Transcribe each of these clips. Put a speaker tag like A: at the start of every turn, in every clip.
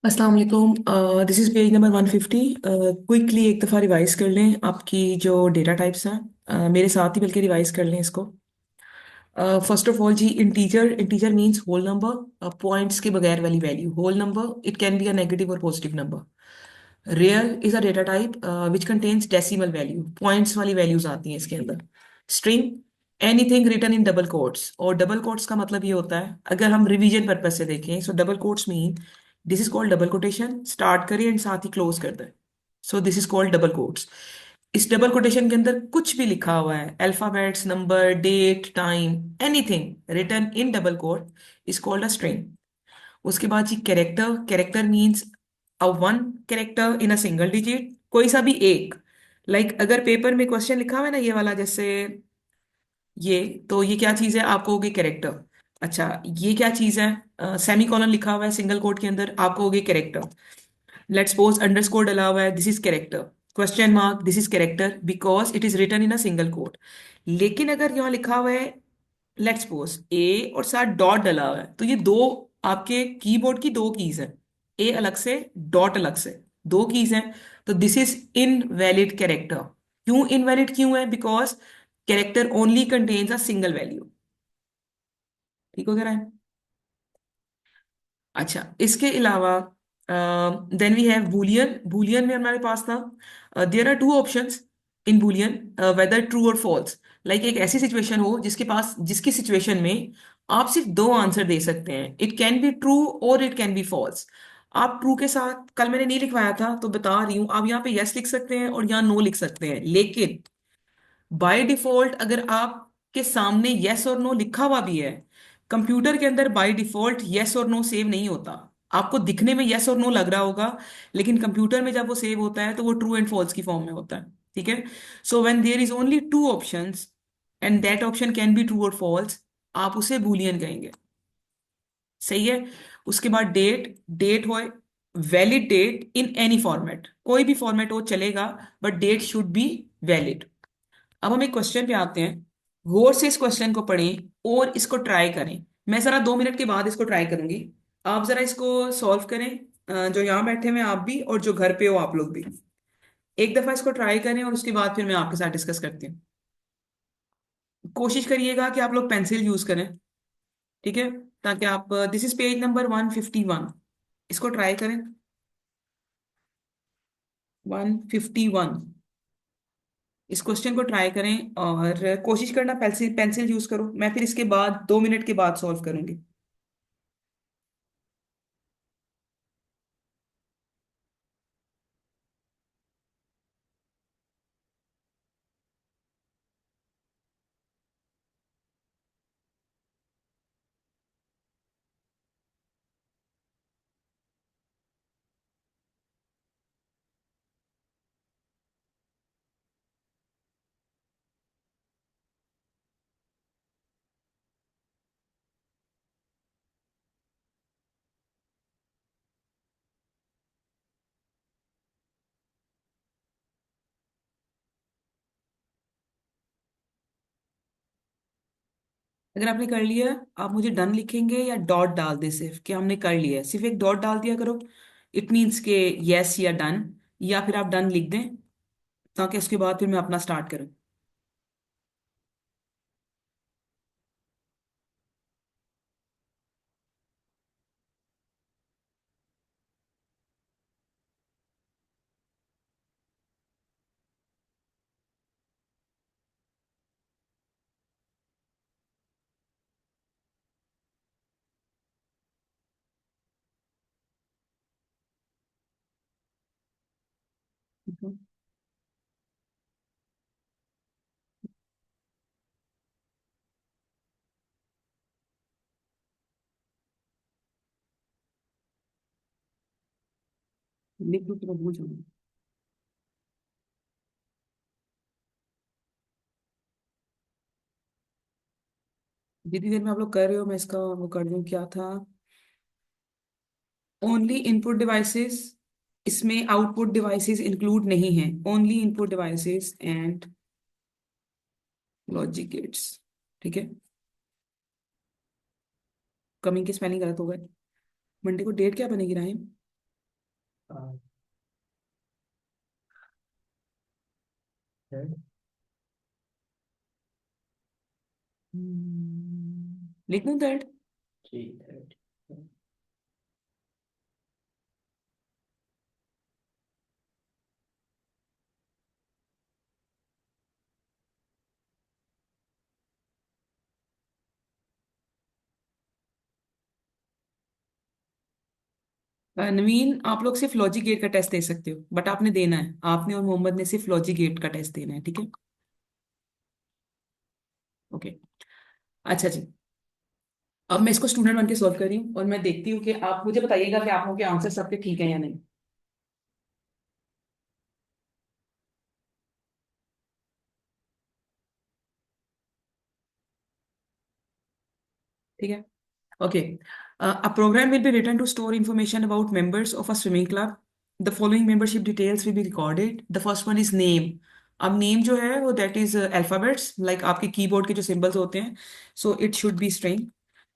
A: अस्सलाम वालेकुम। This is page number 150। Quickly एक दफ़ा रिवाइज कर लें आपकी जो डेटा टाइप्स हैं। मेरे साथ ही बल्कि रिवाइज कर लें इसको। फर्स्ट ऑफ ऑल जी, integer integer means whole number, points के बगैर वाली value. Whole number it can be a negative और positive number. Real is a data type which contains decimal value, points वाली वैल्यूज आती हैं इसके अंदर। String anything written in double quotes, और डबल कोट्स का मतलब ये होता है, अगर हम रिवीजन पर्पज से देखें, so double quotes mean this is called double quotation, start करें एंड साथ ही क्लोज कर दें। So this is called double quotes. इस डबल कोटेशन के अंदर कुछ भी लिखा हुआ है, alphabets, number, date, time, anything written in double quote is called a string. उसके बाद जी character, character means a one character in a single digit, कोई सा भी एक। अगर पेपर में क्वेश्चन लिखा हुआ है ना, ये वाला जैसे ये, तो ये क्या चीज है, आप कहोगे कैरेक्टर। अच्छा, ये क्या चीज है, सेमी कॉलन लिखा हुआ है सिंगल कोट के अंदर, आप कहोगे कैरेक्टर। लेट्स सपोज अंडरस्कोर डला हुआ है, this is character. Question mark, this is character because it is written in a single quote. लेकिन अगर यहाँ लिखा हुआ है, लेट्स सपोज ए और साथ डॉट डला हुआ है, तो ये दो आपके कीबोर्ड की दो कीज हैं। ए अलग से, डॉट अलग से, दो कीज हैं। तो दिस इज इनवैलिड कैरेक्टर। क्यों इनवैलिड, क्यों है? Because character only contains a single value. ठीक हो गया है? अच्छा, इसके अलावा then we have Boolean. Boolean में हमारे पास था, there are two options in Boolean, whether true और फॉल्स। एक ऐसी सिचुएशन हो जिसकी सिचुएशन में आप सिर्फ दो आंसर दे सकते हैं, इट कैन बी ट्रू और इट कैन बी फॉल्स। आप ट्रू के साथ, कल मैंने नहीं लिखवाया था तो बता रही हूँ, आप यहाँ पे यस लिख सकते हैं और यहाँ नो लिख सकते हैं। लेकिन बाय डिफॉल्ट अगर आपके सामने यस और नो लिखा हुआ भी है, कंप्यूटर के अंदर बाय डिफॉल्ट यस और नो सेव नहीं होता। आपको दिखने में यस और नो लग रहा होगा, लेकिन कंप्यूटर में जब वो सेव होता है तो वो ट्रू एंड फॉल्स की फॉर्म में होता है। ठीक है? So when there is only two options and that option can be true और फॉल्स, आप उसे बूलियन कहेंगे। सही है? उसके बाद डेट, डेट हो, valid date in any format, कोई भी फॉर्मेट हो चलेगा, but date should be valid. अब हम एक क्वेश्चन पे आते हैं, गौर से इस क्वेश्चन को पढ़ें और इसको ट्राई करें। मैं जरा 2 मिनट के बाद इसको ट्राई करूंगी, आप जरा इसको सॉल्व करें। जो यहाँ बैठे हुए हैं आप भी, और जो घर पे हो आप लोग भी, एक दफा इसको ट्राई करें और उसके बाद फिर मैं आपके साथ डिस्कस करती हूँ। कोशिश करिएगा कि आप लोग पेंसिल यूज करें। ठीक है? ताकि आप, दिस इज पेज नंबर 151, इसको ट्राई करें। 151, इस क्वेश्चन को ट्राई करें और कोशिश करना पेंसिल पेंसिल यूज करो। मैं फिर इसके बाद 2 मिनट के बाद सॉल्व करूंगी। अगर आपने कर लिया, आप मुझे डन लिखेंगे या डॉट डाल दे, सिर्फ कि हमने कर लिया है, सिर्फ एक डॉट डाल दिया करो। इट मीन्स के यस या डन, या फिर आप डन लिख दें ताकि उसके बाद फिर मैं अपना स्टार्ट करूं। हम्म। लिख दूं तो मैं भूल जाऊंगी। जितनी देर में आप लोग कर रहे हो मैं इसका वो कर दूं, क्या था? ओनली इनपुट डिवाइसेस, इसमें आउटपुट डिवाइसेस इंक्लूड नहीं है। Only input devices and logic gates. ठीक है? कमिंग की स्पेलिंग गलत हो गए। मंडे को डेट क्या बनेगी राहिम? लिख दूं दैट? नवीन, आप लोग सिर्फ लॉजिक गेट का टेस्ट दे सकते हो, बट आपने देना है, आपने और मोहम्मद ने सिर्फ लॉजिक गेट का टेस्ट देना है, ठीक है? ओके। अच्छा जी, अब मैं इसको स्टूडेंट बन के सॉल्व कर रही हूँ और मैं देखती हूँ कि आप मुझे बताइएगा कि आप लोगों के आंसर सबके ठीक है या नहीं। ठीक है। Okay. A program will be written to store information about members of a swimming club. The following membership details will be recorded. The first one is name. अब नेम जो है वो दैट इज अल्फाबेट्स, लाइक आपके keyboard के जो symbols होते हैं, so it should be string.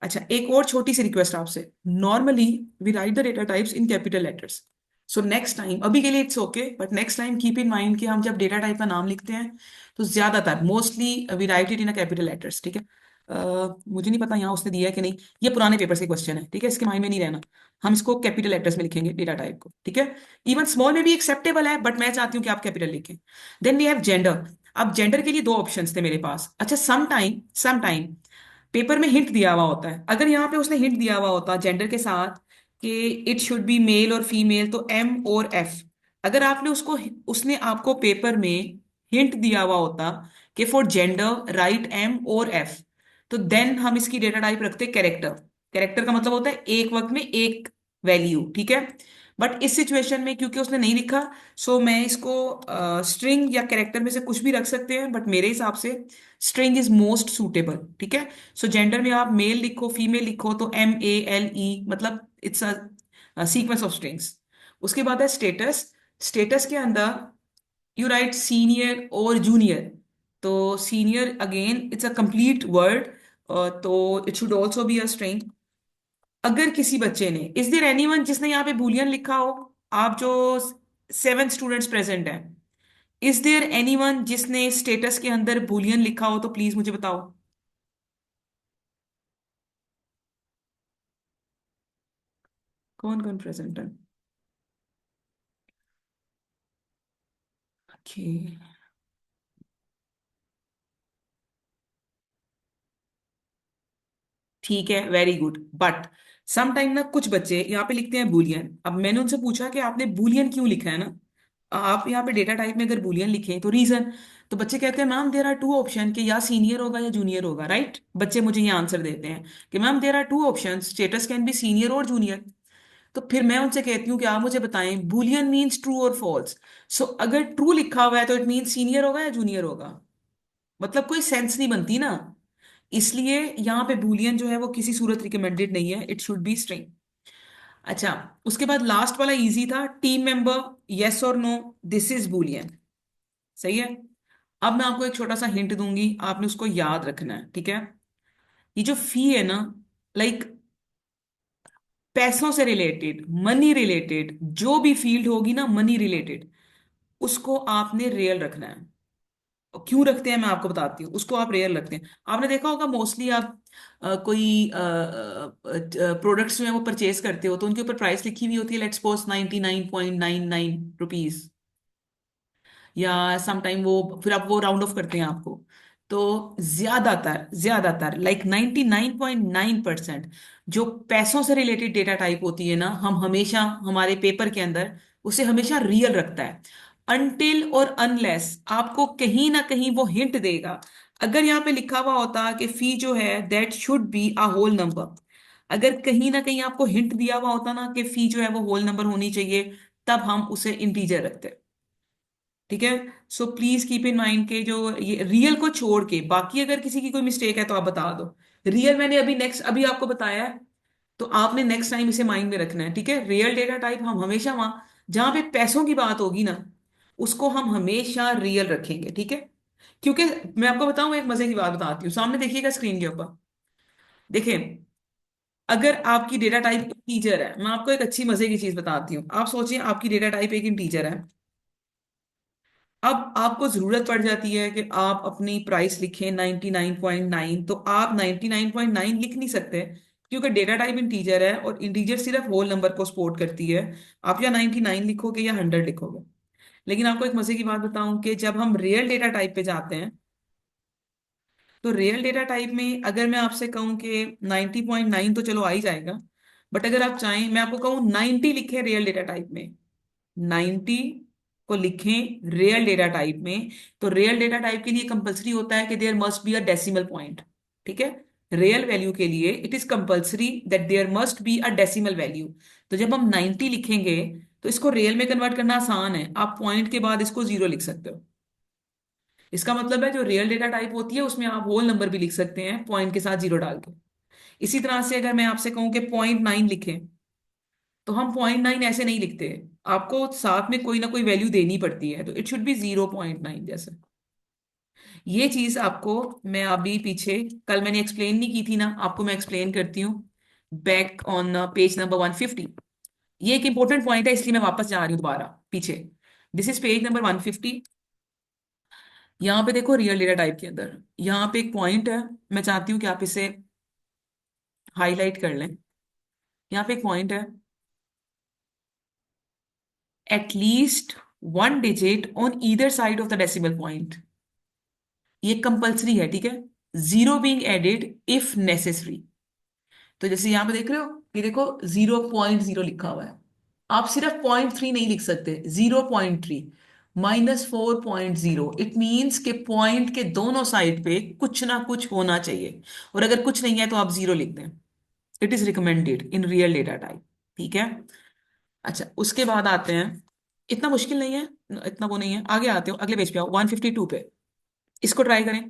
A: अच्छा, एक और छोटी सी रिक्वेस्ट आपसे। Normally we write the data types in capital letters. So next time, अभी के लिए it's okay, but next time keep in mind कि हम जब डेटा टाइप का नाम लिखते हैं तो ज्यादातर mostly we write it in a capital letters, ठीक है? मुझे नहीं पता यहाँ उसने दिया है कि नहीं। ये पुराने पेपर से क्वेश्चन है, ठीक है, इसके माइंड में नहीं रहना। हम इसको कैपिटल लेटर्स में लिखेंगे डेटा टाइप को, ठीक है? इवन स्मॉल में भी एक्सेप्टेबल है, बट मैं चाहती हूँ कि आप कैपिटल लिखें। Then we have gender. अब जेंडर के लिए दो ऑप्शंस थे मेरे पास। अच्छा, सम टाइम पेपर में हिंट दिया हुआ होता है। अगर यहाँ पे उसने हिंट दिया हुआ होता जेंडर के साथ कि इट शुड बी मेल और फीमेल, तो एम और एफ। अगर आपने उसको, उसने आपको पेपर में हिंट दिया हुआ होता कि फॉर जेंडर राइट एम और एफ, तो देन हम इसकी डेटा टाइप रखते कैरेक्टर। कैरेक्टर का मतलब होता है एक वक्त में एक वैल्यू, ठीक है? बट इस सिचुएशन में क्योंकि उसने नहीं लिखा, सो मैं इसको स्ट्रिंग या कैरेक्टर में से कुछ भी रख सकते हैं, बट मेरे हिसाब से स्ट्रिंग इज मोस्ट सूटेबल, ठीक है? सो जेंडर में आप मेल लिखो फीमेल लिखो तो MALE, मतलब it's a sequence of strings. उसके बाद है स्टेटस। स्टेटस के अंदर यू राइट सीनियर और जूनियर। तो senior again it's a complete word, तो it should also be a string. अगर किसी बच्चे ने, इज देयर एनीवन जिसने यहाँ पे बुलियन लिखा हो? आप जो 7 स्टूडेंट्स प्रेजेंट हैं, इज देयर एनीवन जिसने स्टेटस के अंदर बुलियन लिखा हो? तो प्लीज मुझे बताओ। कौन कौन प्रेजेंट है? ओके, ठीक है, very good. But some time ना कुछ बच्चे यहाँ पे लिखते हैं बुलियन। अब मैंने उनसे पूछा कि आपने बुलियन क्यों लिखा है ना, आप यहाँ पे डेटा टाइप में अगर बुलियन लिखें तो रीजन। तो बच्चे कहते हैं ma'am there are two option, कि या सीनियर होगा या जूनियर होगा, राइट? बच्चे मुझे ये आंसर देते हैं कि ma'am there are two option, status can be senior और जूनियर। तो फिर मैं उनसे कहती हूँ कि आप मुझे बताएं बुलियन मीन्स ट्रू और फॉल्स। सो अगर ट्रू लिखा हुआ है तो इट मीन्स सीनियर होगा या जूनियर होगा? मतलब कोई सेंस नहीं बनती ना। इसलिए यहाँ पे बूलियन जो है वो किसी सूरत रिकमेंडेड नहीं है, इट शुड बी स्ट्रिंग। अच्छा, उसके बाद लास्ट वाला इजी था, टीम मेंबर, यस और नो, दिस इज बूलियन। सही है। अब मैं आपको एक छोटा सा हिंट दूंगी, आपने उसको याद रखना है, ठीक है? ये जो फी है ना, लाइक पैसों से रिलेटेड, मनी रिलेटेड जो भी फील्ड होगी ना मनी रिलेटेड, उसको आपने रियल रखना है। क्यों रखते हैं मैं आपको बताती हूँ। उसको आप रेयर रखते हैं, आपने देखा होगा मोस्टली आप कोई प्रोडक्ट्स जो है वो परचेज करते हो तो उनके ऊपर प्राइस लिखी हुई होती है, लेट्स सपोज 99.99 रुपीज, या समटाइम वो फिर आप वो राउंड ऑफ करते हैं आपको। तो ज्यादातर ज्यादातर लाइक 99.9% जो पैसों से रिलेटेड डेटा टाइप होती है ना, हम हमेशा हमारे पेपर के अंदर उसे हमेशा रियल रखता है, अनटिल और अनलेस आपको कहीं ना कहीं वो हिंट देगा। अगर यहाँ पे लिखा हुआ होता कि फी जो है that should be a whole number, अगर कहीं ना कहीं आपको हिंट दिया हुआ होता ना कि फी जो है वो होल नंबर होनी चाहिए, तब हम उसे इंटीजर रखते। ठीक है। So please keep in mind के जो ये रियल को छोड़ के बाकी अगर किसी की कोई मिस्टेक है तो आप बता दो। रियल मैंने अभी नेक्स्ट अभी आपको बताया है, तो आपने नेक्स्ट टाइम इसे माइंड में रखना है, ठीक है? रियल डेटा टाइप हम हमेशा वहां जहां पे पैसों की बात होगी ना, उसको हम हमेशा रियल रखेंगे, ठीक है? क्योंकि मैं आपको बताऊं, एक मजे की बात बताती हूँ, सामने देखिएगा स्क्रीन के ऊपर, देखिए। अगर आपकी डेटा टाइप इंटीजर है, मैं आपको एक अच्छी मजे की चीज बताती हूँ। आप सोचिए आपकी डेटा टाइप एक इंटीजर है। अब आपको जरूरत पड़ जाती है कि आप अपनी प्राइस लिखें 99.9, तो आप 99.9 लिख नहीं सकते, क्योंकि डेटा टाइप इंटीजर है और इंटीजर सिर्फ होल नंबर को सपोर्ट करती है। आप या 99 लिखोगे या 100 लिखोगे। लेकिन आपको एक मजे की बात बताऊं कि जब हम रियल डेटा टाइप पे जाते हैं, तो रियल डेटा टाइप में अगर मैं आपसे कहूं कि 90.9 तो चलो आ ही जाएगा, बट अगर आप चाहें मैं आपको कहूं 90 लिखें रियल डेटा टाइप में, 90 को लिखें रियल डेटा टाइप में, तो रियल डेटा टाइप के लिए कंपलसरी होता है कि there must be a decimal point. ठीक है। रियल वैल्यू के लिए it is compulsory that there must be a decimal value. तो जब हम 90 लिखेंगे, तो इसको रियल में कन्वर्ट करना आसान है, आप पॉइंट के बाद इसको जीरो लिख सकते हो। इसका मतलब है जो रियल डेटा टाइप होती है उसमें आप होल नंबर भी लिख सकते हैं पॉइंट के साथ जीरो डाल के। इसी तरह से अगर मैं आपसे कहूं कि 0.9 लिखें, तो हम 0.9 ऐसे नहीं लिखते, आपको साथ में कोई ना कोई वैल्यू देनी पड़ती है, तो इट शुड बी 0.9 जैसे। ये चीज आपको मैं अभी पीछे, कल मैंने एक्सप्लेन नहीं की थी ना, आपको मैं एक्सप्लेन करती हूँ। बैक ऑन पेज नंबर 150, ये एक इंपॉर्टेंट पॉइंट है इसलिए मैं वापस जा रही हूँ दोबारा पीछे। This is page number 150। यहाँ पे देखो रियल डेटा टाइप के अंदर यहाँ पे एक पॉइंट है, मैं चाहती हूँ कि आप इसे हाईलाइट कर लें। यहाँ पे एक पॉइंट है, at least one digit on either side of the decimal point. ये कंपलसरी है, ठीक है। Zero being added if necessary. तो जैसे यहां पे देख रहे हो, ये देखो 0.0 लिखा हुआ है। आप सिर्फ 0.3 नहीं लिख सकते, 0.3, -4.0, इट मीन्स के पॉइंट के दोनों साइड पे कुछ ना कुछ होना चाहिए, और अगर कुछ नहीं है तो आप जीरो लिख दें। It is recommended in real data type. ठीक है। अच्छा, उसके बाद आते हैं, इतना मुश्किल नहीं है, इतना वो नहीं है, आगे आते हो अगले पेज पे आओ 152 पे। इसको ट्राई करें।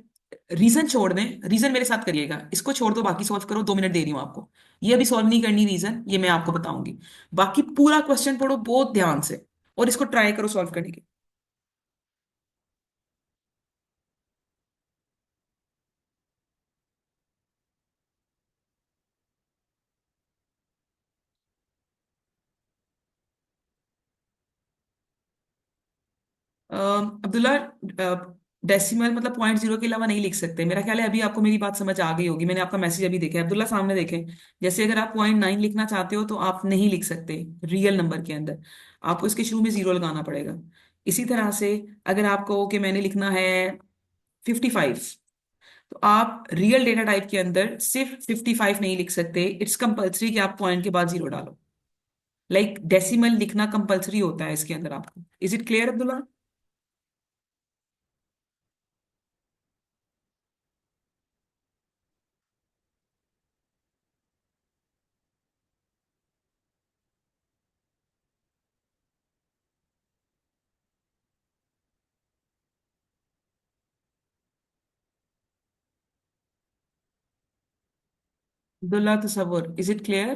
A: रीजन छोड़ दें, रीजन मेरे साथ करिएगा, इसको छोड़ दो, बाकी सॉल्व करो, 2 मिनट दे रही हूँ आपको। ये अभी सॉल्व नहीं करनी रीजन, ये मैं आपको बताऊंगी। बाकी पूरा क्वेश्चन पढ़ो बहुत ध्यान से, और इसको ट्राई करो सॉल्व करने की। अब्दुल्ला, डेसिमल मतलब 0.0 के अलावा नहीं लिख सकते, मेरा ख्याल है अभी आपको मेरी बात समझ आ गई होगी, मैंने आपका मैसेज अभी देखा है अब्दुल्ला, सामने देखें। जैसे अगर आप 0.9 लिखना चाहते हो तो आप नहीं लिख सकते रियल नंबर के अंदर, आपको इसके शुरू में जीरो लगाना पड़ेगा। इसी तरह से अगर आप कहो कि मैंने लिखना है 55, तो आप रियल डेटा टाइप के अंदर सिर्फ 55 नहीं लिख सकते, इट्स कंपल्सरी कि आप पॉइंट के बाद जीरो डालो। लाइक डेसिमल लिखना कंपल्सरी होता है इसके अंदर आपको। Is it clear Abdullah? Abdullah Tasawwur, is it clear?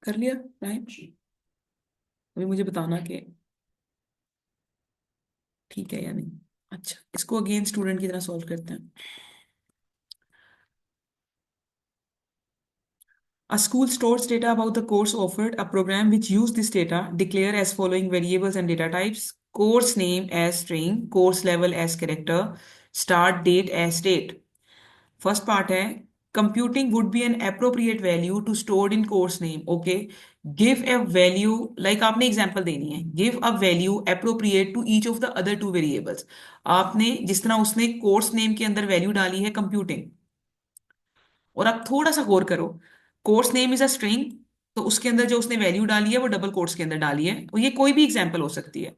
A: कर लिया टाइम? अभी मुझे बताना कि ठीक है या नहीं। अच्छा, इसको अगेन स्टूडेंट की तरह सॉल्व करते हैं। A school stores data about the course offered. A program which use this data declare as following variables and data types: course name as string, course level as character, start date as date. First part है, computing would be an appropriate value to stored in course name. Okay, give a value, like आपने example देनी है, give a value appropriate to each of the other two variables. आपने जिस तरह उसने course name के अंदर वैल्यू डाली है कंप्यूटिंग, और आप थोड़ा सा गौर करो, course name is a string, तो उसके अंदर जो उसने वैल्यू डाली है वो डबल कोट्स के अंदर डाली है, और ये कोई भी एग्जांपल हो सकती है।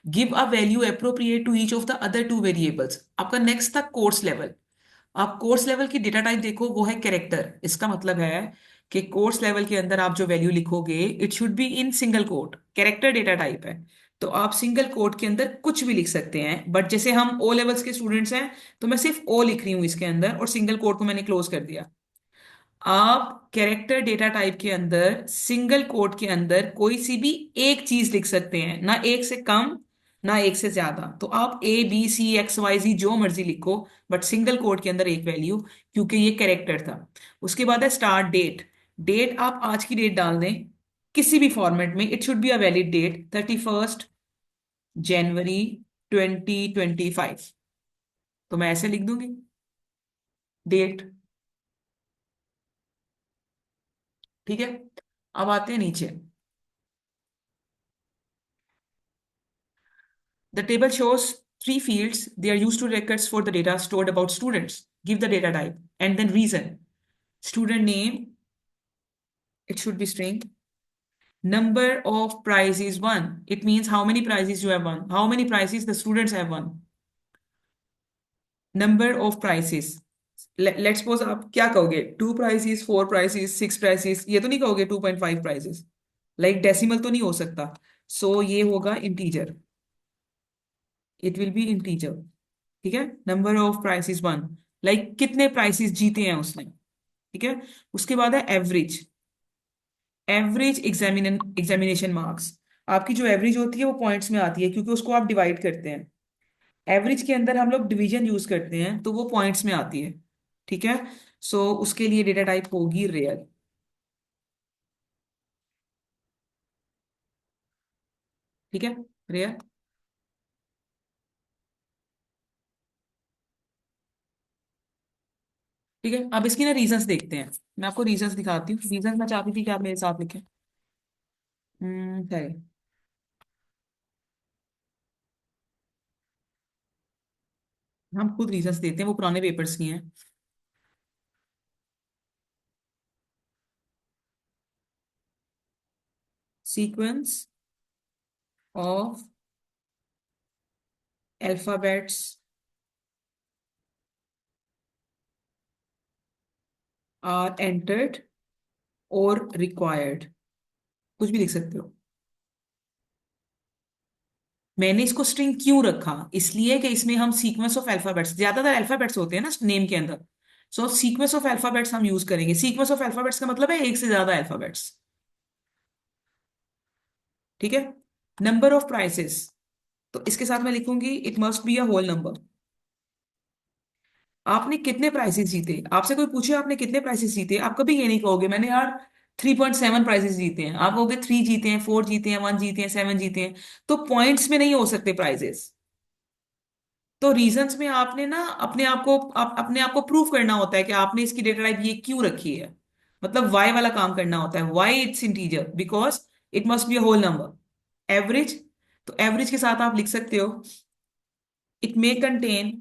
A: Give a value appropriate to each of the other two variables. आपका नेक्स्ट था कोर्स लेवल। आप कोर्स लेवल की डेटा टाइप देखो, वो है कैरेक्टर। इसका मतलब है कि कोर्स लेवल के अंदर आप जो वैल्यू लिखोगे it should be in single quote, character data type है। तो आप सिंगल कोट के अंदर कुछ भी लिख सकते हैं, बट जैसे हम ओ लेवल्स के स्टूडेंट्स हैं, तो मैं सिर्फ ओ लिख रही हूँ इसके अंदर, और सिंगल कोट को मैंने क्लोज कर दिया। आप कैरेक्टर डेटा टाइप के अंदर सिंगल कोट के अंदर कोई सी भी एक चीज लिख सकते हैं, ना एक से कम ना एक से ज्यादा। तो आप ABCXYZ जो मर्जी लिखो, बट सिंगल कोड के अंदर एक वैल्यू, क्योंकि ये कैरेक्टर था। उसके बाद है स्टार्ट डेट। डेट आप आज की डेट डाल दें किसी भी फॉर्मेट में, it should be a valid date, 31 जनवरी 2025। तो मैं ऐसे लिख दूंगी डेट। ठीक है। अब आते हैं नीचे। The table shows three fields. They are used to records for the data stored about students. Give the data type and then reason. Student name, it should be string. Number of prizes won. It means how many prizes you have won. How many prizes the students have won. Number of prizes. Let's suppose आप क्या कहोगे, 2 prizes, 4 prizes, 6 prizes, ये तो नहीं कहोगे 2.5 prizes। Like decimal तो नहीं हो सकता। सो ये होगा integer. It will be integer. ठीक है। Number of prices one, like कितने प्राइसेस जीते हैं उसने। ठीक है। उसके बाद है एवरेज। Average examination marks. आपकी जो एवरेज होती है वो पॉइंट्स में आती है, क्योंकि उसको आप डिवाइड करते हैं। एवरेज के अंदर हम लोग डिवीजन यूज करते हैं, तो वो पॉइंट्स में आती है। ठीक है। सो उसके लिए डेटा टाइप होगी रियल। ठीक है। रियल। ठीक है। अब इसकी ना रीजंस देखते हैं। मैं आपको रीजंस दिखाती हूँ। रीजंस मैं चाहती थी कि आप मेरे साथ लिखें। है। हम खुद रीजंस देते हैं, वो पुराने पेपर्स की हैं। Sequence of alphabets are entered और रिक्वायर्ड। कुछ भी लिख सकते हो। मैंने इसको स्ट्रिंग क्यों रखा, इसलिए कि इसमें हम सीक्वेंस ऑफ अल्फाबेट्स, ज्यादातर अल्फाबेट्स होते हैं ना नेम के अंदर। सो सीक्वेंस ऑफ अल्फाबेट्स हम यूज करेंगे। सीक्वेंस ऑफ अल्फाबेट्स का मतलब है एक से ज्यादा अल्फाबेट्स। ठीक है। नंबर ऑफ प्राइसेस, तो इसके साथ मैं लिखूंगी it must be a whole number. आपने कितने प्राइसेस जीते, आपसे कोई पूछे आपने कितने प्राइसेस जीते, आप कभी ये नहीं कहोगे मैंने यार 3.7 प्राइजेस जीते हैं। आप कहोगे 3 जीते हैं, 4 जीते हैं, 1 जीते हैं, 7 जीते हैं। तो पॉइंट्स में नहीं हो सकते प्राइजेस। तो रीजंस में आपने ना अपने आप को प्रूव करना होता है कि आपने इसकी डेटा टाइप ये क्यों रखी है। मतलब वाई वाला काम करना होता है। Why it's integer, because it must be a whole number. Average, तो एवरेज के साथ आप लिख सकते हो it may contain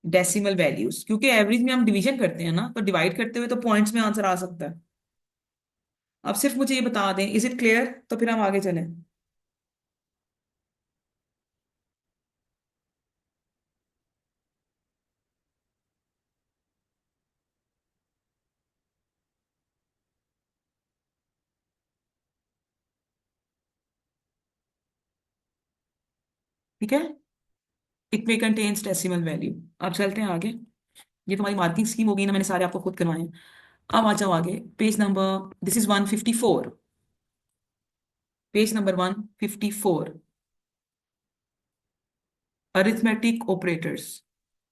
A: decimal values, क्योंकि एवरेज में हम डिवीजन करते हैं ना, तो डिवाइड करते हुए तो पॉइंट्स में आंसर आ सकता है। अब सिर्फ मुझे ये बता दें, इज इट क्लियर, तो फिर हम आगे चलें। ठीक है। It may contains decimal value. अब चलते हैं आगे। ये तुम्हारी मार्किंग स्कीम होगी ना, मैंने सारे आपको खुद करवाए हैं। अब आ जाओ आगे। Page number, this is 154। Page number 154। Arithmetic operators.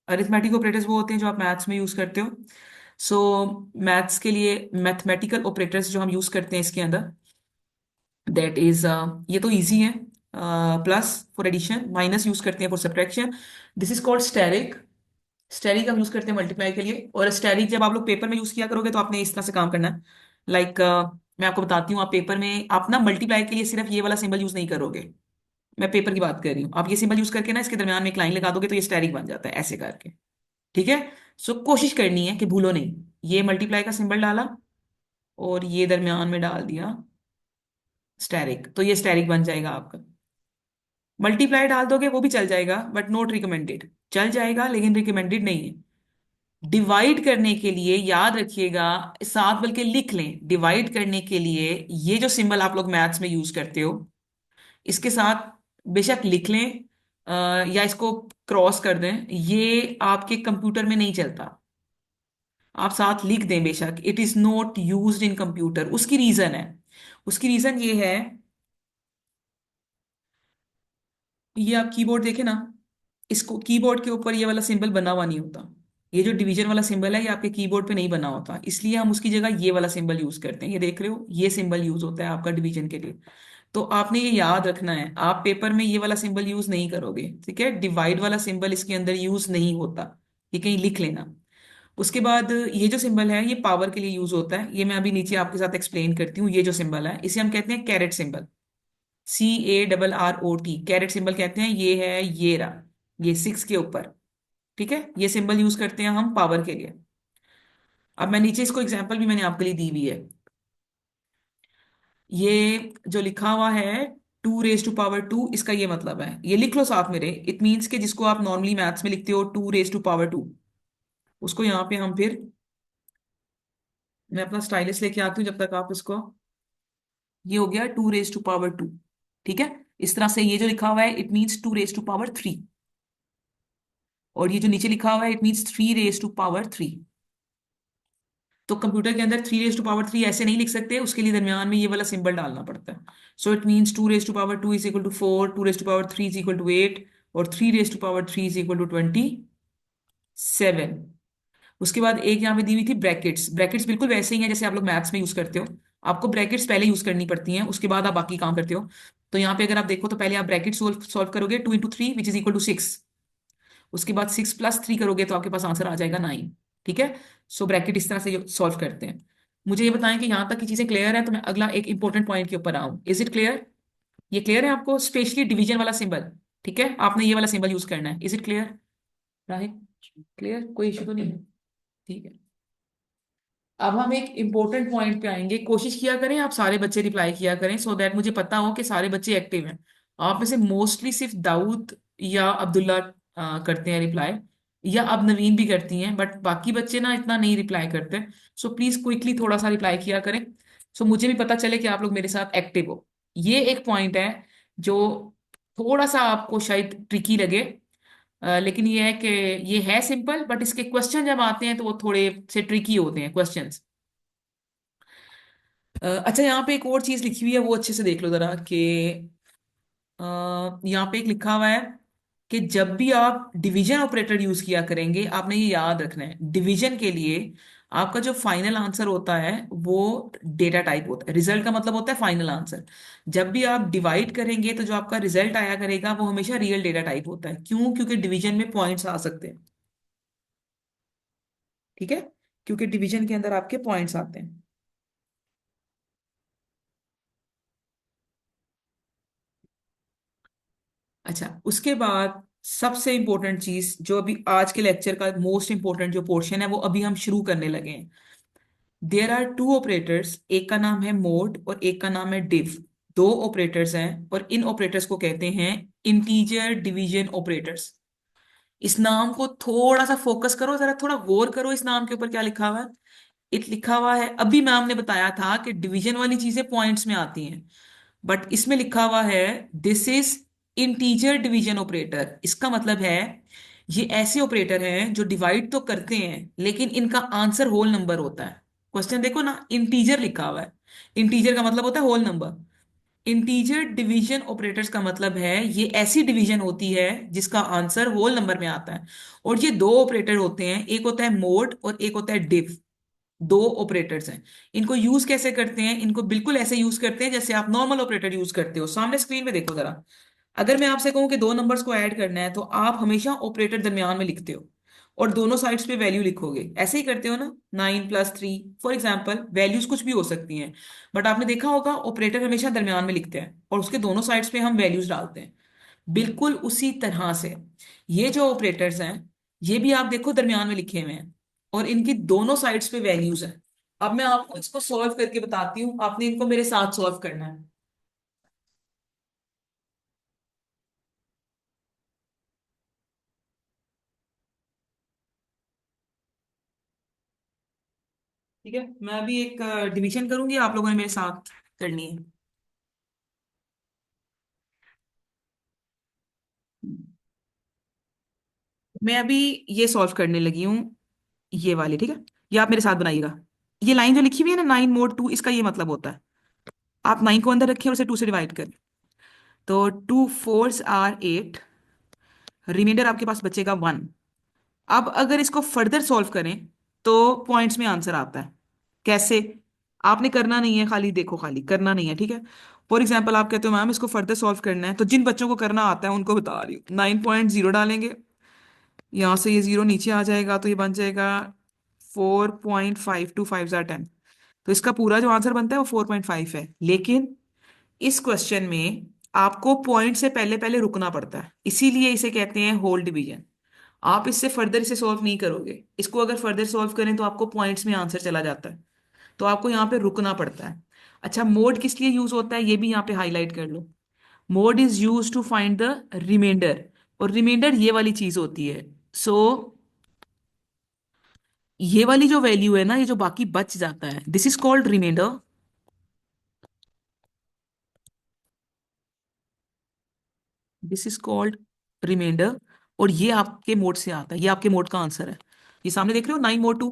A: Arithmetic operators वो होते हैं जो आप मैथ्स में यूज करते हो। सो मैथ्स के लिए मैथमेटिकल ऑपरेटर्स जो हम यूज करते हैं इसके अंदर, दैट इज, ये तो इजी है। Plus for addition, minus use करते हैं for subtraction. This is called asterisk. Asterisk हम यूज करते हैं मल्टीप्लाई के लिए। और स्टेरिक जब आप लोग पेपर में यूज किया करोगे तो आपने इस तरह से काम करना है। लाइक मैं आपको बताती हूँ, आप पेपर में आप ना मल्टीप्लाई के लिए सिर्फ ये वाला सिंबल यूज नहीं करोगे। मैं पेपर की बात कर रही हूँ। आप ये सिंबल यूज करके ना इसके दरम्यान में एक लाइन लगा दोगे तो ये स्टेरिक बन जाता है ऐसे करके। ठीक है। सो कोशिश करनी है कि भूलो नहीं। ये मल्टीप्लाई का सिंबल डाला और ये दरम्यान में डाल दिया स्टेरिक, तो ये स्टेरिक बन जाएगा आपका। मल्टीप्लाई डाल दोगे वो भी चल जाएगा, बट नॉट रिकमेंडेड। चल जाएगा लेकिन रिकमेंडेड नहीं है। डिवाइड करने के लिए याद रखिएगा, साथ बल्कि लिख लें, डिवाइड करने के लिए ये जो सिंबल आप लोग मैथ्स में यूज करते हो, इसके साथ बेशक लिख लें, अ, या इसको क्रॉस कर दें, ये आपके कंप्यूटर में नहीं चलता। आप साथ लिख दें बेशक, it is not used in computer. उसकी रीजन है, उसकी रीजन ये है ये आप कीबोर्ड देखे ना, इसको कीबोर्ड के ऊपर ये वाला सिंबल बना हुआ नहीं होता। ये जो डिवीजन वाला सिंबल है ये आपके कीबोर्ड पे नहीं बना होता, इसलिए हम उसकी जगह ये वाला सिंबल यूज करते हैं। ये देख रहे हो, ये सिंबल यूज होता है आपका डिवीजन के लिए। तो आपने ये याद रखना है, आप पेपर में ये वाला सिंबल यूज नहीं करोगे, ठीक है? डिवाइड वाला सिंबल इसके अंदर यूज नहीं होता, ये कहीं लिख लेना। उसके बाद ये जो सिंबल है ये पावर के लिए यूज होता है, ये मैं अभी नीचे आपके साथ एक्सप्लेन करती हूँ। ये जो सिंबल है इसे हम कहते हैं carat symbol, CARROT, carat symbol कहते हैं। ये है, ये रहा, ये 6 के ऊपर, ठीक है? ये सिंबल यूज करते हैं हम पावर के लिए। अब मैं नीचे इसको एग्जांपल भी मैंने आपके लिए दी हुई है। ये जो लिखा हुआ है 2 रेज टू पावर 2, इसका ये मतलब है, ये लिख लो साथ मेरे। इट मीन्स के जिसको आप नॉर्मली मैथ्स में लिखते हो 2 रेज टू पावर 2, उसको यहाँ पे हम फिर, मैं अपना स्टाइलिस लेके आती हूँ जब तक आप इसको, ये हो गया 2 रेज टू पावर 2, ठीक है? इस तरह से ये जो लिखा हुआ है it means 2 raise to power 3, और ये जो नीचे लिखा हुआ है it means 3 raise to power 3। तो कंप्यूटर के अंदर 3 रेज टू पावर 3 ऐसे नहीं लिख सकते, उसके लिए दरमियान में ये वाला सिंबल डालना पड़ता है। So it means 2 raise to power 2 is equal to 4, 2 raise to power 3 is equal to 8, और 3 raise to power 3 is equal to 27। उसके बाद एक यहाँ पे दी हुई थी ब्रैकेट्स। ब्रैकेट्स बिल्कुल वैसे ही हैं जैसे आप लोग मैथ्स में यूज करते हो। आपको ब्रैकेट्स पहले यूज करनी पड़ती हैं, उसके बाद आप बाकी काम करते हो। तो यहाँ पे अगर आप देखो तो पहले आप ब्रैकेट सोल्व सॉल्व करोगे, 2 into 3 which is equal to 6। उसके बाद 6 + 3 करोगे तो आपके पास आंसर आ जाएगा 9, ठीक है? सो ब्रैकेट इस तरह से सॉल्व करते हैं। मुझे ये बताएं कि यहाँ तक की चीजें क्लियर है, तो मैं अगला एक इंपॉर्टेंट पॉइंट के ऊपर आऊँ। Is it clear? ये क्लियर है आपको, स्पेशली डिवीजन वाला सिंबल, ठीक है? आपने ये वाला सिंबल यूज करना है। Is it clear Rahil? Clear, कोई इशू तो नहीं है? ठीक है। अब हम एक इंपॉर्टेंट पॉइंट पे आएंगे। कोशिश किया करें आप सारे बच्चे रिप्लाई किया करें, सो दैट मुझे पता हो कि सारे बच्चे एक्टिव हैं। आप में से मोस्टली सिर्फ दाऊद या अब्दुल्ला करते हैं रिप्लाई, या अब नवीन भी करती हैं, बट बाकी बच्चे ना इतना नहीं रिप्लाई करते। सो प्लीज क्विकली थोड़ा सा रिप्लाई किया करें, सो मुझे भी पता चले कि आप लोग मेरे साथ एक्टिव हो। ये एक पॉइंट है जो थोड़ा सा आपको शायद ट्रिकी लगे, लेकिन ये है कि ये है सिंपल, बट इसके क्वेश्चन जब आते हैं तो वो थोड़े से ट्रिकी होते हैं क्वेश्चंस। अच्छा, यहाँ पे एक और चीज लिखी हुई है, वो अच्छे से देख लो जरा कि यहाँ पे एक लिखा हुआ है कि जब भी आप डिवीजन ऑपरेटर यूज किया करेंगे, आपने ये याद रखना है, डिवीजन के लिए आपका जो फाइनल आंसर होता है वो डेटा टाइप होता है। रिजल्ट का मतलब होता है फाइनल आंसर। जब भी आप डिवाइड करेंगे तो जो आपका रिजल्ट आया करेगा वो हमेशा रियल डेटा टाइप होता है। क्यों? क्योंकि डिवीजन में पॉइंट्स आ सकते हैं, ठीक है? क्योंकि डिवीजन के अंदर आपके पॉइंट्स आते हैं। अच्छा, उसके बाद सबसे इंपॉर्टेंट चीज जो अभी आज के लेक्चर का मोस्ट इंपॉर्टेंट जो पोर्शन है वो अभी हम शुरू करने लगे हैं। देयर आर 2 ऑपरेटर्स, एक का नाम है मोड और एक का नाम है डिव। 2 ऑपरेटर्स हैं और इन ऑपरेटर्स को कहते हैं इंटीजर डिवीजन ऑपरेटर्स। इस नाम को थोड़ा सा फोकस करो, जरा थोड़ा गौर करो इस नाम के ऊपर क्या लिखा हुआ है। इट लिखा हुआ है, अभी मैम ने बताया था कि डिवीजन वाली चीजें पॉइंट्स में आती हैं, बट इसमें लिखा हुआ है this is integer division operator. इसका मतलब है ये ऐसे ऑपरेटर हैं जो डिवाइड तो करते हैं लेकिन इनका आंसर होल नंबर होता है। क्वेश्चन देखो ना, इंटीजर लिखा हुआ है, इंटीजर का मतलब होता है whole number. Integer division operators का मतलब है ये ऐसी डिवीजन होती है जिसका आंसर होल नंबर में आता है। और ये 2 ऑपरेटर होते हैं, एक होता है मोड और एक होता है डिव। 2 ऑपरेटर्स हैं। इनको यूज कैसे करते हैं? इनको बिल्कुल ऐसे यूज करते हैं जैसे आप नॉर्मल ऑपरेटर यूज करते हो। सामने स्क्रीन में देखो जरा, अगर मैं आपसे कहूं कि 2 नंबर्स को ऐड करना है तो आप हमेशा ऑपरेटर दरमियान में लिखते हो और दोनों साइड्स पे वैल्यू लिखोगे, ऐसे ही करते हो ना? 9 + 3 फॉर एग्जाम्पल, वैल्यूज कुछ भी हो सकती हैं, बट आपने देखा होगा ऑपरेटर हमेशा दरमियान में लिखते हैं और उसके दोनों साइड्स पे हम वैल्यूज डालते हैं। बिल्कुल उसी तरह से ये जो ऑपरेटर्स हैं ये भी आप देखो दरमियान में लिखे हुए हैं और इनकी दोनों साइड्स पे वैल्यूज हैं। अब मैं आपको इसको सॉल्व करके बताती हूँ, आपने इनको मेरे साथ सॉल्व करना है। ठीक है, मैं अभी एक डिवीजन करूंगी, आप लोगों ने मेरे साथ करनी है। मैं अभी ये सॉल्व करने लगी हूँ, ये वाली, ठीक है? ये आप मेरे साथ बनाइएगा। ये लाइन जो लिखी हुई है ना, 9 mod 2, इसका ये मतलब होता है आप 9 को अंदर रखें और उसे 2 से डिवाइड करें। तो 2 4s are 8, रिमाइंडर आपके पास बचेगा 1। अब अगर इसको फर्दर सॉल्व करें तो पॉइंट्स में आंसर आता है। कैसे? आपने करना नहीं है, खाली देखो, खाली करना नहीं है, ठीक है। फॉर एग्जाम्पल आप कहते हो मैम इसको फर्दर सॉल्व करना है, तो जिन बच्चों को करना आता है उनको बता रही हूँ, 9.0 डालेंगे, यहाँ से ये जीरो नीचे आ जाएगा तो ये बन जाएगा 4.5 2 5 10। तो इसका पूरा जो आंसर बनता है वो 4.5 है। लेकिन इस क्वेश्चन में आपको पॉइंट से पहले पहले रुकना पड़ता है, इसीलिए इसे कहते हैं होल डिवीजन। आप इससे फर्दर इसे सॉल्व नहीं करोगे, इसको अगर फर्दर सॉल्व करें तो आपको पॉइंट्स में आंसर चला जाता है, तो आपको यहाँ पे रुकना पड़ता है। अच्छा, मोड किस लिए यूज होता है ये भी यहाँ पे हाईलाइट कर लो। Mode is use to find the remainder, और रिमाइंडर ये वाली चीज होती है। सो ये वाली जो वैल्यू है ना, ये जो बाकी बच जाता है, this is called remainder. This is called remainder. और ये आपके मोड से आता है, ये आपके मोड का आंसर है। ये सामने देख रहे हो, 9 mod 2,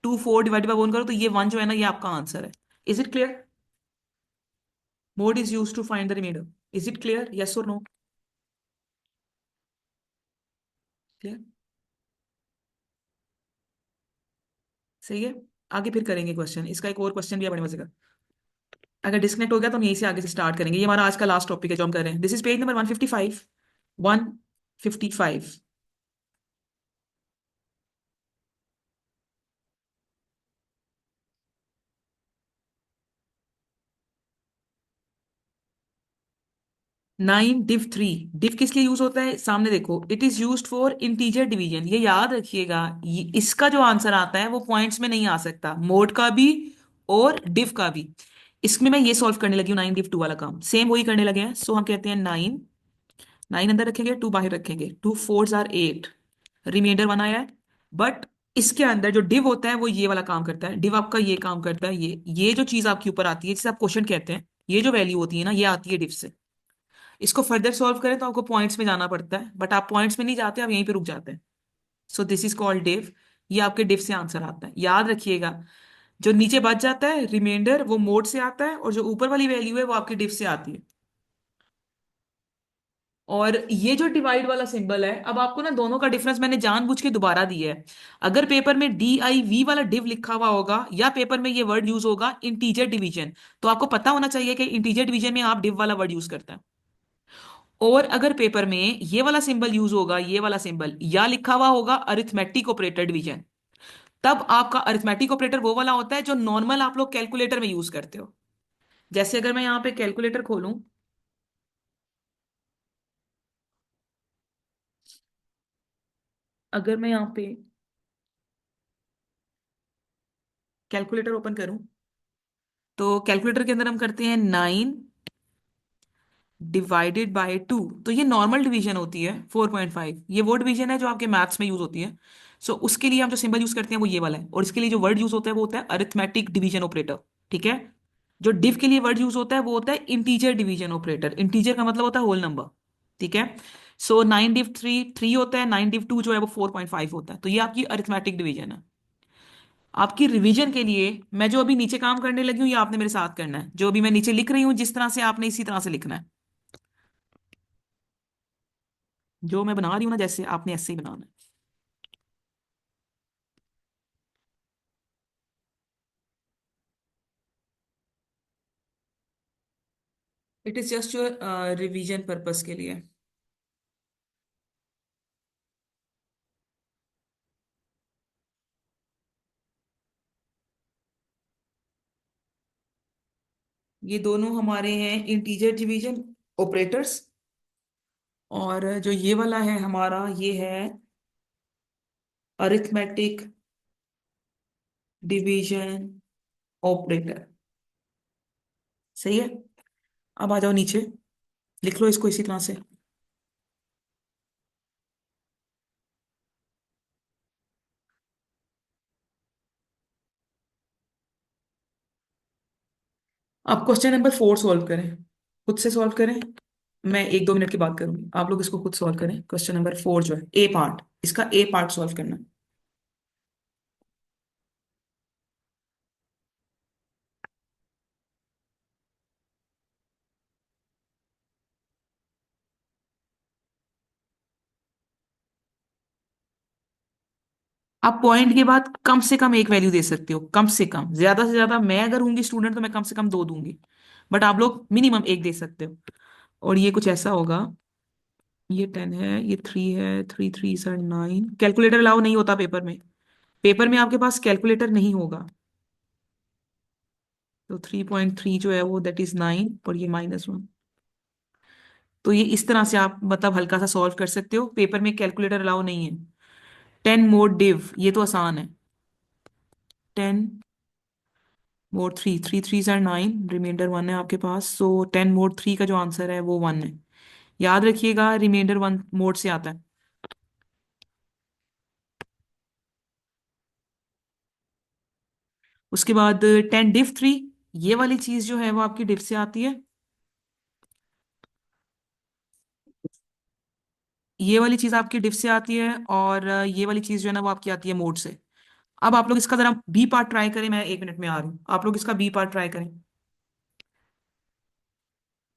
A: 2 4 डिवाइड बाय 1 करो तो ये 1 जो है ना, ये आपका आंसर है। Is it clear? Mod is use to find the remainder. Is it clear, yes और नो? क्लियर? सही है। आगे फिर करेंगे क्वेश्चन, इसका एक और क्वेश्चन भी है बड़े मजे का। अगर डिस्कनेक्ट हो गया तो हम यहीं से आगे से स्टार्ट करेंगे, ये हमारा आज का लास्ट टॉपिक है जो हम कर रहे हैं। This is page number 155। 155। 9 div 3। div किस लिए यूज होता है, सामने देखो, it is use for integer division. ये याद रखिएगा, इसका जो आंसर आता है वो पॉइंट्स में नहीं आ सकता, मोड का भी और डिव का भी। इसमें मैं ये सॉल्व करने लगी हूँ, 9 div 2 वाला काम सेम वही करने लगे हैं। सो हम कहते हैं 9, 9 अंदर रखेंगे, 2 बाहर रखेंगे, 2 4s are 8, रिमाइंडर 1 आया है। बट इसके अंदर जो डिव होता है वो ये वाला काम करता है, डिव आपका ये काम करता है, ये जो चीज आपके ऊपर आती है जिसे आप क्वेश्चन कहते हैं, ये जो वैल्यू होती है ना, ये आती है डिव से। इसको फर्दर सॉल्व करें तो आपको पॉइंट्स में जाना पड़ता है, बट आप पॉइंट्स में नहीं जाते, आप यहीं पे रुक जाते हैं। सो दिस इज कॉल्ड डिव। ये आपके डिव से आंसर आता है, याद रखिएगा। जो नीचे बच जाता है रिमाइंडर, वो मोड से आता है, और जो ऊपर वाली वैल्यू है वो आपकी डिव से आती है। और ये जो डिवाइड वाला सिंबल है, अब आपको ना दोनों का डिफरेंस मैंने जानबूझ के दोबारा दिया है। अगर पेपर में DIV वाला डिव लिखा हुआ होगा, या पेपर में ये वर्ड यूज होगा इंटीजर डिवीजन, तो आपको पता होना चाहिए कि इंटीजर डिवीजन में आप डिव वाला वर्ड यूज करते हैं। और अगर पेपर में ये वाला सिंबल यूज होगा, ये वाला सिंबल, या लिखा हुआ होगा अरिथमेटिक ऑपरेटर डिवीजन, तब आपका अरिथमेटिक ऑपरेटर वो वाला होता है जो नॉर्मल आप लोग कैलकुलेटर में यूज करते हो। जैसे अगर मैं यहाँ पे कैलकुलेटर खोलूं, अगर मैं यहाँ पे कैलकुलेटर ओपन करूं, तो कैलकुलेटर के अंदर हम करते हैं 9 डिवाइडेड बाय 2, तो ये नॉर्मल डिवीजन होती है 4.5। ये वो डिवीजन है जो आपके मैथ्स में यूज होती है। सो उसके लिए हम जो सिंबल यूज करते हैं वो ये वाला है, और इसके लिए जो वर्ड यूज होता है वो होता है अरिथमेटिक डिवीजन ऑपरेटर। ठीक है। जो डिव के लिए वर्ड यूज होता है वो होता है इंटीजर डिवीजन ऑपरेटर। इंटीजर का मतलब होता है होल नंबर। ठीक है। सो 9 div 3 3 होता है, 9 div 2 जो है वो 4.5 होता है, तो ये आपकी अरिथमेटिक डिवीजन है। आपकी रिवीजन के लिए मैं जो अभी नीचे काम करने लगी हूँ, ये आपने मेरे साथ करना है, जो अभी मैं नीचे लिख रही हूँ जिस तरह से, आपने इसी तरह से लिखना है। जो मैं बना रही हूँ ना, जैसे आपने ऐसे ही बनाना है। It is just your revision purpose के लिए। ये दोनों हमारे हैं इंटीजर डिवीजन ऑपरेटर्स, और जो ये वाला है हमारा, ये है अरिथमेटिक डिवीजन ऑपरेटर। सही है। अब आ जाओ नीचे, लिख लो इसको इसी तरह से। अब क्वेश्चन नंबर 4 सॉल्व करें, खुद से सॉल्व करें। मैं 1 2 मिनट की बात करूंगी, आप लोग इसको खुद सॉल्व करें। क्वेश्चन नंबर 4 जो है ए पार्ट, इसका ए पार्ट सॉल्व करना है। आप पॉइंट के बाद कम से कम एक वैल्यू दे सकते हो, कम से कम। ज्यादा से ज्यादा मैं अगर होंगी स्टूडेंट तो मैं कम से कम दो दूंगी, बट आप लोग मिनिमम एक दे सकते हो। और ये कुछ ऐसा होगा, ये 10 है, ये 3 है, 3 3 9। कैलकुलेटर अलाउ नहीं होता पेपर में, पेपर में आपके पास कैलकुलेटर नहीं होगा। तो 3.3 जो है वो दैट इज 9, और ये -1। तो ये इस तरह से आप मतलब हल्का सा सॉल्व कर सकते हो, पेपर में कैलकुलेटर अलाउ नहीं है। 10 मोड डिव, ये तो आसान है। 10 मोड 3, 3 3 9, रिमाइंडर 1 है आपके पास, सो 10 मोड 3 का जो आंसर है वो 1 है। याद रखिएगा रिमाइंडर 1 मोड से आता है। उसके बाद 10 डिव 3, ये वाली चीज जो है वो आपकी डिव से आती है। ये वाली चीज आपकी डिव से आती है, और ये वाली चीज जो है ना वो आपकी आती है मोड से। अब आप लोग इसका जरा बी पार्ट ट्राई करें, मैं 1 मिनट में आ रही हूँ, आप लोग इसका बी पार्ट ट्राई करें।